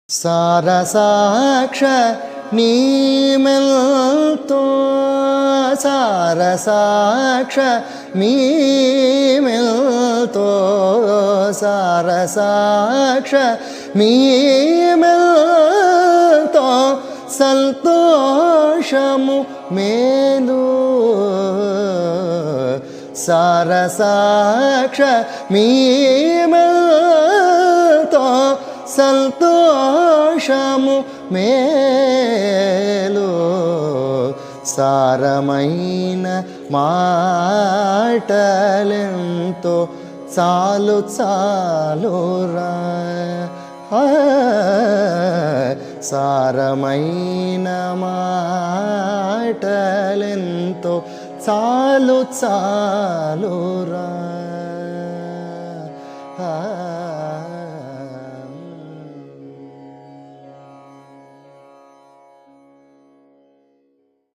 సారసాక్ష నీమెల్తో సారసాక్ష మీమెల్తో సారసాక్ష మీమెల్తో సంతోషము మేలు సారసాక్ష మీమెల్తో సంతోషము మేలు సారమైన మాటలెంతో చాలు చాలురా సారమైన మాటలెంతో చాలు చాలు